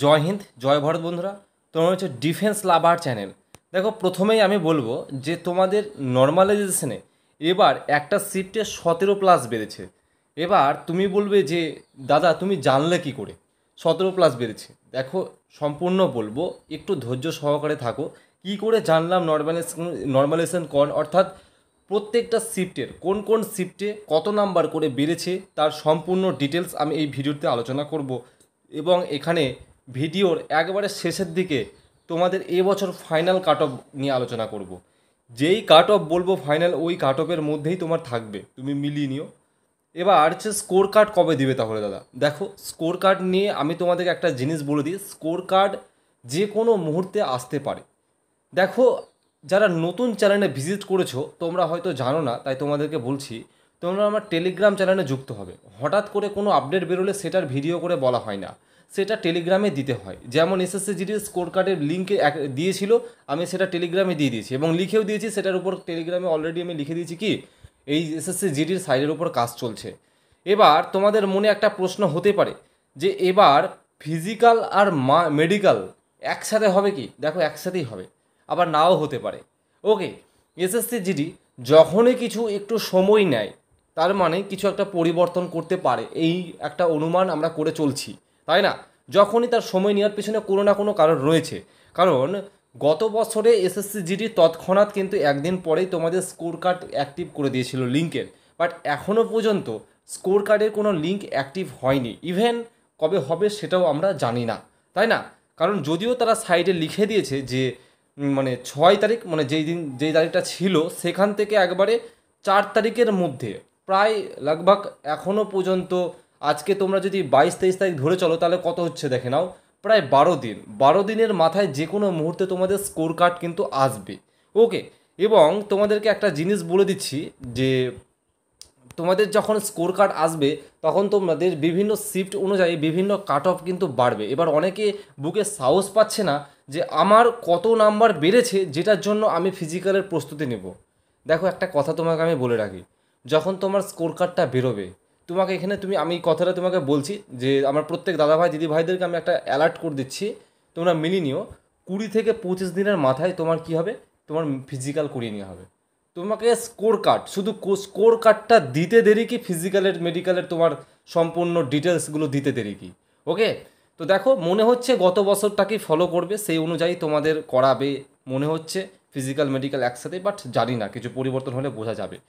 জয় হিন্দ, জয় ভারত বন্ধুরা। তোমার হচ্ছে ডিফেন্স লাভার চ্যানেল। দেখো, প্রথমেই আমি বলবো যে তোমাদের নর্মালাইজেশনে এবার একটা শিফটে 17+ বেড়েছে। এবার তুমি বলবে যে দাদা তুমি জানলে কি করে 17+ বেড়েছে। দেখো, সম্পূর্ণ বলবো, একটু ধৈর্য সহকারে থাকো। কি করে জানলাম নর্মালাইজেশন কন, অর্থাৎ প্রত্যেকটা শিফটের কোন কোন শিফটে কত নাম্বার করে বেড়েছে তার সম্পূর্ণ ডিটেলস আমি এই ভিডিওতে আলোচনা করব। এবং এখানে ভিডিওর একবারে শেষের দিকে তোমাদের এবছর ফাইনাল কাট অফ নিয়ে আলোচনা করব। যেই কাট অফ বলবো ফাইনাল, ওই কাট অফের মধ্যেই তোমার থাকবে, তুমি মিলিয়ে নিও। এবার হচ্ছে স্কোর কার্ড কবে দিবে তাহলে দাদা? দেখো, স্কোর কার্ড নিয়ে আমি তোমাদেরকে একটা জিনিস বলে দিই, স্কোর কার্ড যে কোনো মুহূর্তে আসতে পারে। দেখো, যারা নতুন চ্যানেলে ভিজিট করেছো তোমরা হয়তো জানো না, তাই তোমাদেরকে বলছি, তোমরা আমার টেলিগ্রাম চ্যানেলে যুক্ত হবে। হঠাৎ করে কোনো আপডেট বেরোলে সেটার ভিডিও করে বলা হয় না, সেটা টেলিগ্রামে দিতে হয়। যেমন এসএসসি জিডির স্কোর কার্ডের লিঙ্কে দিয়েছিল, আমি সেটা টেলিগ্রামে দিয়ে দিয়েছি এবং লিখেও দিয়েছি। সেটার উপর টেলিগ্রামে অলরেডি আমি লিখে দিয়েছি কি এই এসএসসি জিডির সাইডের উপর কাজ চলছে। এবার তোমাদের মনে একটা প্রশ্ন হতে পারে যে এবার ফিজিক্যাল আর মেডিকেল একসাথে হবে কি? দেখো, একসাথেই হবে, আবার নাও হতে পারে। ওকে, এসএসসি জিডি যখনই কিছু একটু সময় নেয় তার মানে কিছু একটা পরিবর্তন করতে পারে, এই একটা অনুমান আমরা করে চলছি, তাই না? যখনই তার সময় নেওয়ার পেছনে কোনো না কোনো কারণ রয়েছে। কারণ গত বছরে এসএসসি জিডি তৎক্ষণাৎ কিন্তু একদিন পরেই তোমাদের স্কোর কার্ড অ্যাক্টিভ করে দিয়েছিল লিঙ্কের, বাট এখনও পর্যন্ত স্কোর কার্ডের কোনো লিঙ্ক অ্যাক্টিভ হয়নি। ইভেন কবে হবে সেটাও আমরা জানি না, তাই না? কারণ যদিও তারা সাইডে লিখে দিয়েছে যে মানে 6 তারিখ, মানে যেই তারিখটা ছিল সেখান থেকে একবারে 4 তারিখের মধ্যে প্রায় লাগভাগ এখনও পর্যন্ত, আজকে তোমরা যদি 22-23 তারিখ ধরে চলো তাহলে কত হচ্ছে দেখে নাও, প্রায় 12 দিন। 12 দিনের মাথায় যে কোনো মুহূর্তে তোমাদের স্কোর কার্ড কিন্তু আসবে। ওকে, এবং তোমাদেরকে একটা জিনিস বলে দিচ্ছি যে তোমাদের যখন স্কোর কার্ড আসবে তখন তোমাদের বিভিন্ন শিফট অনুযায়ী বিভিন্ন কাট অফ কিন্তু বাড়বে। এবার অনেকে বুকে সাহস পাচ্ছে না যে আমার কত নাম্বার বেড়েছে যেটার জন্য আমি ফিজিক্যালের প্রস্তুতি নেব। দেখো, একটা কথা তোমাকে আমি বলে রাখি, যখন তোমার স্কোর কার্ডটা বেরোবে তোমাকে এখানে আমি এই কথাটা তোমাকে বলছি যে আমার প্রত্যেক দাদাভাই দিদি ভাইদেরকে আমি একটা অ্যালার্ট করে দিচ্ছি, তোমরা মিলিয়ে নিও। 20 থেকে 25 দিনের মাথায় তোমার কি হবে, তোমার ফিজিক্যাল করিয়ে নেওয়া হবে। তোমাকে স্কোর কার্ড, শুধু স্কোর কার্ডটা দিতে দেরি কি ফিজিক্যালের মেডিকেলের তোমার সম্পূর্ণ ডিটেলসগুলো দিতে দেরি কি? ওকে, তো দেখো, মনে হচ্ছে গত বছরটাকেই ফলো করবে, সেই অনুযায়ী তোমাদের করাবে মনে হচ্ছে ফিজিক্যাল মেডিকেল একসাথে, বাট জানি না, কিছু পরিবর্তন হলে বোঝা যাবে।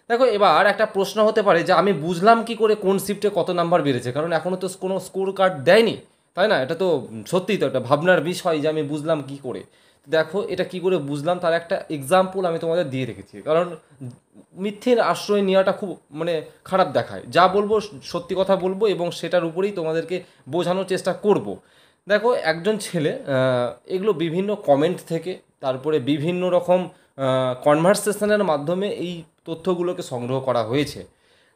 দেখো, এবার একটা প্রশ্ন হতে পারে যে আমি বুঝলাম কি করে কোন শিফটে কত নাম্বার বেড়েছে, কারণ এখনও তো কোনো স্কোর কার্ড দেয়নি, তাই না? এটা তো সত্যিই তো একটা ভাবনার বিষয় যে আমি বুঝলাম কি করে। দেখো, এটা কি করে বুঝলাম তার একটা এক্সাম্পল আমি তোমাদের দিয়ে রেখেছি, কারণ মিথ্যের আশ্রয় নেওয়াটা খুব মানে খারাপ দেখায়। যা বলবো সত্যি কথা বলবো এবং সেটার উপরেই তোমাদেরকে বোঝানোর চেষ্টা করব। দেখো, একজন ছেলে এগুলো বিভিন্ন কমেন্ট থেকে, তারপরে বিভিন্ন রকম কনভারসেশনের মাধ্যমে এই তথ্যগুলোকে সংগ্রহ করা হয়েছে।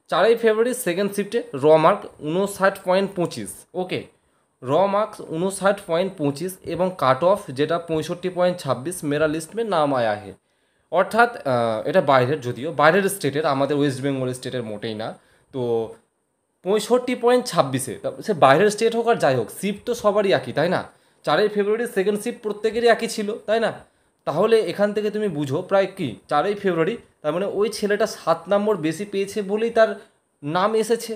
4ই ফেব্রুয়ারি সেকেন্ড শিফটে র মার্ক 59.25। ওকে, র মার্কস 59.25 এবং কাট অফ যেটা 65.26, মেরা লিস্ট মে নাম আয়া হে। অর্থাৎ এটা বাইরের, যদিও বাইরের স্টেটের, আমাদের ওয়েস্ট বেঙ্গল স্টেটের মোটেই না। তো 65.26-এ, সে বাইরের স্টেট হোক আর যাই হোক, শিফট তো সবারই একই, তাই না? 4ই ফেব্রুয়ারি সেকেন্ড শিফট প্রত্যেকেরই একই ছিল, তাই না? তাহলে এখান থেকে তুমি বুঝো প্রায় কি 4ই ফেব্রুয়ারি, তার মানে ওই ছেলেটা 7 নম্বর বেশি পেয়েছে বলেই তার নাম এসেছে,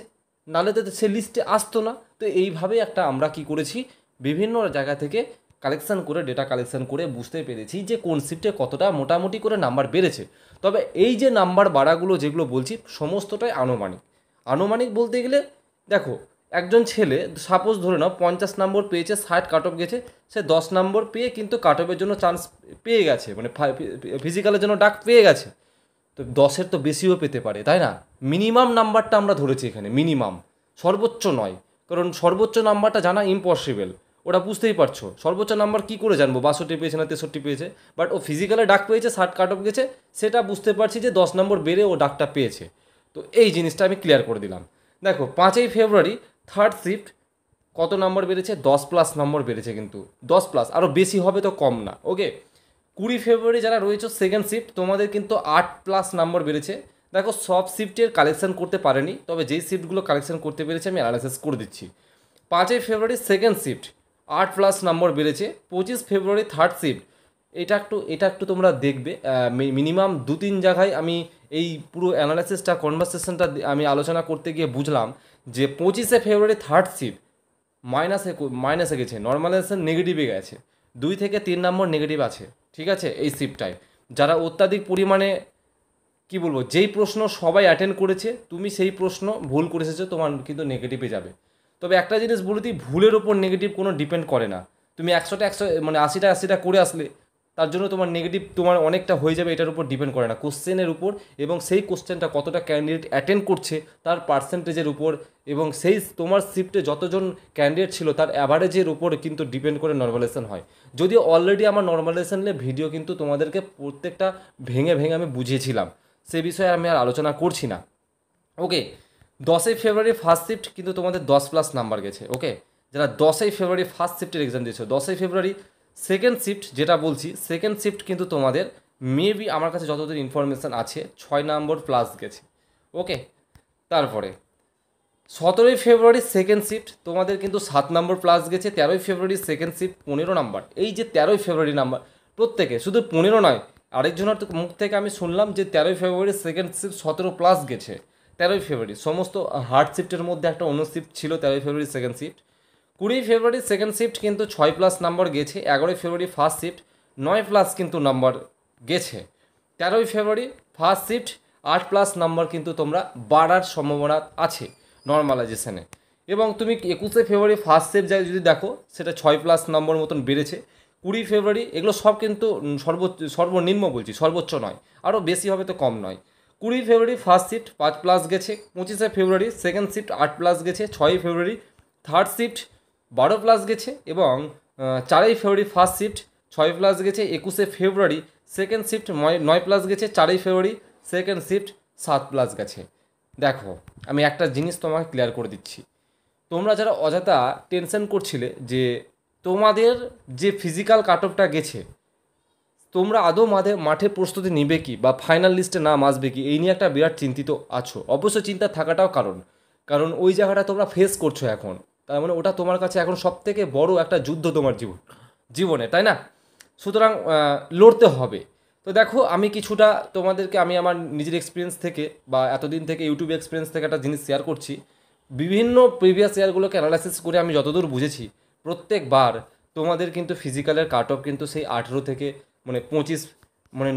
নাহলে তো সে লিস্টে আসতো না। তো এইভাবে একটা আমরা কি করেছি, বিভিন্ন জায়গা থেকে কালেকশন করে, ডেটা কালেকশন করে বুঝতে পেরেছি যে কোন শিফটে কতটা মোটামুটি করে নাম্বার বেড়েছে। তবে এই যে নাম্বার বাড়াগুলো যেগুলো বলছি সমস্তটাই আনুমানিক। আনুমানিক বলতে গেলে দেখো, একজন ছেলে সাপোজ ধরে নাও 50 নম্বর পেয়েছে, 60 কাট অফ গেছে, সে 10 নম্বর পেয়ে কিন্তু কাট অফের জন্য চান্স পেয়ে গেছে, মানে ফিজিক্যালের জন্য ডাক পেয়ে গেছে। তো 10-এর তো বেশিও পেতে পারে, তাই না? মিনিমাম নাম্বারটা আমরা ধরেছি এখানে, মিনিমাম, সর্বোচ্চ নয়। কারণ সর্বোচ্চ নাম্বারটা জানা ইম্পসিবল, ওটা বুঝতেই পারছো। সর্বোচ্চ নাম্বার কী করে জানবো 62 পেয়েছে না 63 পেয়েছে? বাট ও ফিজিক্যালে ডাক পেয়েছে, 60 কাট অফ গেছে, সেটা বুঝতে পারছি যে 10 নম্বর বেড়ে ও ডাকটা পেয়েছে। তো এই জিনিসটা আমি ক্লিয়ার করে দিলাম। দেখো, 5ই ফেব্রুয়ারি থার্ড শিফট কত নম্বর বেড়েছে? 10+ নম্বর বেড়েছে, কিন্তু 10+, আরও বেশি হবে তো কম না। ওকে, 20 ফেব্রুয়ারি যারা রয়েছে সেকেন্ড শিফট, তোমাদের কিন্তু 8+ নম্বর বেড়েছে। দেখো, সব শিফটের কালেকশন করতে পারেনি, তবে যেই শিফটগুলো কালেকশন করতে পেরেছে আমি অ্যানালাইসিস করে দিচ্ছি। 5ই ফেব্রুয়ারি সেকেন্ড শিফট 8+ নম্বর বেড়েছে। 25 ফেব্রুয়ারি থার্ড শিফট, এটা একটু তোমরা দেখবে, মিনিমাম 2-3 জায়গায় আমি এই পুরো অ্যানালাইসিসটা কনভারসেশনটা আমি আলোচনা করতে গিয়ে বুঝলাম যে 25 ফেব্রুয়ারি থার্ড শিফট মাইনাসে গেছে, নর্মালাইজেশন নেগেটিভে গেছে, 2 থেকে 3 নম্বর নেগেটিভ আছে, ঠিক আছে। এই শিফটটায় যারা অত্যাধিক পরিমাণে কি বলবো, যেই প্রশ্ন সবাই অ্যাটেন্ড করেছে, তুমি সেই প্রশ্ন ভুল করে এসেছো, তোমার কিন্তু নেগেটিভে যাবে। তবে একটা জিনিস বলে দিই, ভুলের ওপর নেগেটিভ কোনো ডিপেন্ড করে না। তুমি 100টা মানে 80টা করে আসলে তার জন্য তোমার নেগেটিভ তোমার অনেকটা হয়ে যাবে, এটার উপর ডিপেন্ড করে না, কোশ্চেনের উপর এবং সেই কোশ্চেনটা কতটা ক্যান্ডিডেট অ্যাটেন্ড করছে তার পার্সেন্টেজের উপর, এবং সেই তোমার শিফটে যতজন ক্যান্ডিডেট ছিল তার অ্যাভারেজের উপর কিন্তু ডিপেন্ড করে নর্মালাইজেশন হয়। যদিও অলরেডি আমার নর্মালাইজেশনের ভিডিও কিন্তু তোমাদেরকে প্রত্যেকটা ভেঙে ভেঙে আমি বুঝিয়েছিলাম, সে বিষয়ে আমি আর আলোচনা করছি না। ওকে, 10 ফেব্রুয়ারি ফার্স্ট শিফট কিন্তু তোমাদের 10+ নাম্বার গেছে। ওকে, যারা 10 ফেব্রুয়ারি ফার্স্ট শিফটের এক্সাম দিয়েছো, 10 ফেব্রুয়ারি সেকেন্ড শিফট যেটা বলছি, সেকেন্ড শিফট কিন্তু তোমাদের মেবি আমার কাছে যতদূর ইনফরমেশান আছে 6 নম্বর প্লাস গেছে। ওকে, তারপরে 17 ফেব্রুয়ারি সেকেন্ড শিফট তোমাদের কিন্তু 7 নম্বর প্লাস গেছে। 13 ফেব্রুয়ারি সেকেন্ড শিফট 15 নাম্বার। এই যে 13 ফেব্রুয়ারি নাম্বার প্রত্যেকে, শুধু 15 নয়, আরেকজনের তো মুখ থেকে আমি শুনলাম যে 13 ফেব্রুয়ারি সেকেন্ড শিফট 17 প্লাস গেছে। 13 ফেব্রুয়ারি সমস্ত হার্ড শিফটের মধ্যে একটা অন্য শিফট ছিল 13 ফেব্রুয়ারি সেকেন্ড শিফট। 20 ফেব্রুয়ারি সেকেন্ড শিফট কিন্তু 6+ নাম্বার গেছে। 11 ফেব্রুয়ারি ফার্স্ট শিফট 9+ কিন্তু নাম্বার গেছে। 13 ফেব্রুয়ারি ফার্স্ট শিফট 8+ নাম্বার কিন্তু তোমরা বাড়ার সম্ভাবনা আছে নর্মালাইজেশনে। এবং তুমি 21 ফেব্রুয়ারি ফার্স্ট শিফট যদি দেখো, সেটা 6+ নম্বর মতন বেড়েছে। 20 ফেব্রুয়ারি এগুলো সব কিন্তু সর্বনিম্ন বলছি, সর্বোচ্চ নয়, আরও বেশি হবে তো কম নয়। 20 ফেব্রুয়ারি ফার্স্ট শিফট 5+ গেছে। 25 ফেব্রুয়ারি সেকেন্ড শিফট 8+ গেছে। 6 ফেব্রুয়ারি থার্ড শিফট 12+ গেছে এবং 4 ফেব্রুয়ারি ফার্স্ট শিফট 6+ গেছে। 21 ফেব্রুয়ারি সেকেন্ড শিফট 9+ গেছে। 4 ফেব্রুয়ারি সেকেন্ড শিফট 7+ গেছে। দেখো, আমি একটা জিনিস তোমাকে ক্লিয়ার করে দিচ্ছি, তোমরা যারা অযথা টেনশন করছিলে যে তোমাদের যে ফিজিক্যাল কাট অফটা গেছে, তোমরা আদৌ মাঠে প্রস্তুতি নিবে কি বা ফাইনাল লিস্টে নাম আসবে কি, এই নিয়ে একটা বিরাট চিন্তিত আছো। অবশ্যই চিন্তা থাকাটাও কারণ ওই জায়গাটা তোমরা ফেস করছো এখন, তার মানে ওটা তোমার কাছে এখন সবথেকে বড় একটা যুদ্ধ তোমার জীবনে, তাই না? সুতরাং লড়তে হবে। তো দেখো, আমি কিছুটা তোমাদেরকে আমি আমার নিজের এক্সপিরিয়েন্স থেকে বা এতদিন থেকে ইউটিউব এক্সপিরিয়েন্স থেকে একটা জিনিস শেয়ার করছি। বিভিন্ন প্রিভিয়াস ইয়ারগুলোকে অ্যানালাইসিস করে আমি যতদূর বুঝেছি, প্রত্যেকবার তোমাদের কিন্তু ফিজিক্যালের কাট অফ কিন্তু সেই 18 থেকে মানে 25, মানে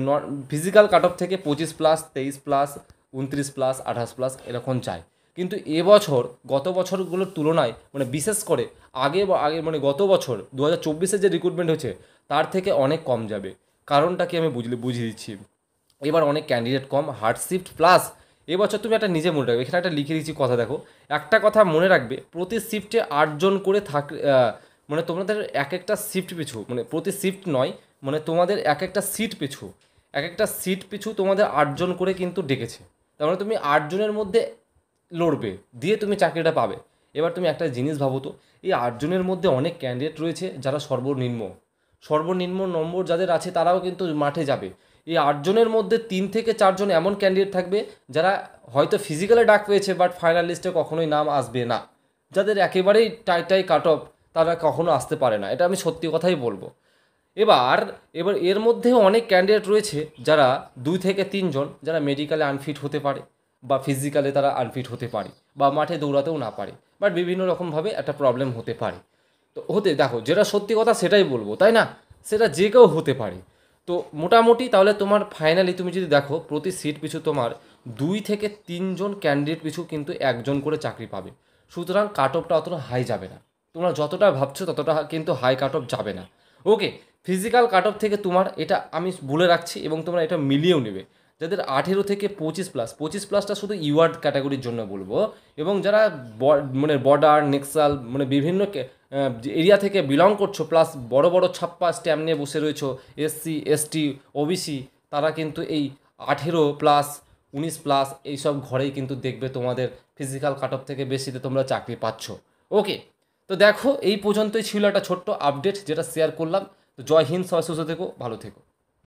ফিজিক্যাল কাট অফ থেকে 25+, 23+, 29+, 28+ এরকম চায়। কিন্তু এবছর গত বছরগুলোর তুলনায় মানে বিশেষ করে আগে মানে গত বছর 2024-এ যে রিক্রুটমেন্ট হয়েছে তার থেকে অনেক কম যাবে। কারণটা কি আমি বুঝিয়ে দিচ্ছি। এবার অনেক ক্যান্ডিডেট কম, হার্ড শিফট প্লাস এবছর তুমি একটা নিজে মনে রাখবে, এখানে একটা লিখে দিচ্ছি কথা, দেখো একটা কথা মনে রাখবে, প্রতি শিফটে 8 জন করে মানে তোমাদের এক একটা শিফট পিছু, মানে প্রতি শিফট নয়, মানে তোমাদের এক একটা সিট পিছু তোমাদের 8 জন করে কিন্তু ডেকেছে। তার মানে তুমি 8 জনের মধ্যে লড়বে, দিয়ে তুমি চাকরিটা পাবে। এবার তুমি একটা জিনিস ভাবো তো, এই 8 জনের মধ্যে অনেক ক্যান্ডিডেট রয়েছে যারা সর্বনিম্ন নম্বর যাদের আছে তারাও কিন্তু মাঠে যাবে। এই 8 জনের মধ্যে 3 থেকে 4 জন এমন ক্যান্ডিডেট থাকবে যারা হয়তো ফিজিক্যালে ডাক পেয়েছে বাট ফাইনাল লিস্টে কখনোই নাম আসবে না, যাদের একেবারেই টাই কাট অফ, তারা কখনো আসতে পারে না, এটা আমি সত্যি কথাই বলবো। এবার এর মধ্যেও অনেক ক্যান্ডিডেট রয়েছে যারা 2 থেকে 3 জন যারা মেডিকেলে আনফিট হতে পারে বা ফিজিক্যালে তারা আনফিট হতে পারে বা মাঠে দৌড়াতেও না পারে, বাট বিভিন্ন রকমভাবে একটা প্রবলেম হতে পারে। তো দেখো, যেটা সত্যি কথা সেটাই বলবো, তাই না? সেটা যে কেউ হতে পারে। তো মোটামুটি তাহলে তোমার ফাইনালি তুমি যদি দেখো, প্রতি সিট পিছু তোমার 2 থেকে 3 জন ক্যান্ডিডেট পিছু কিন্তু 1 জন করে চাকরি পাবে। সুতরাং কাট অফটা অতটা হাই যাবে না, তোমরা যতটা ভাবছো ততটা কিন্তু হাই কাট অফ যাবে না। ওকে, ফিজিক্যাল কাট অফ থেকে তোমার এটা আমি বলে রাখছি এবং তোমরা এটা মিলিয়েও নেবে, যাদের 18 থেকে 25+টা শুধু ইওয়ার্ড ক্যাটাগরির জন্য বলবো, এবং যারা মানে বর্ডার নেক্সাল মানে বিভিন্ন এরিয়া থেকে বিলং করছো, প্লাস বড় বড় ছাপ্পা স্ট্যাম্প নিয়ে বসে রয়েছো, SC ST OBC, তারা কিন্তু এই 18+, 19+ এইসব ঘরেই কিন্তু দেখবে তোমাদের ফিজিক্যাল কাট অফ থেকে বেশিতে তোমরা চাকরি পাচ্ছ। ওকে, তো দেখো এই পর্যন্তই ছিল একটা ছোট্ট আপডেট যেটা শেয়ার করলাম। তো জয় হিন্দ, সবাই সুস্থ থেকো, ভালো থেকো।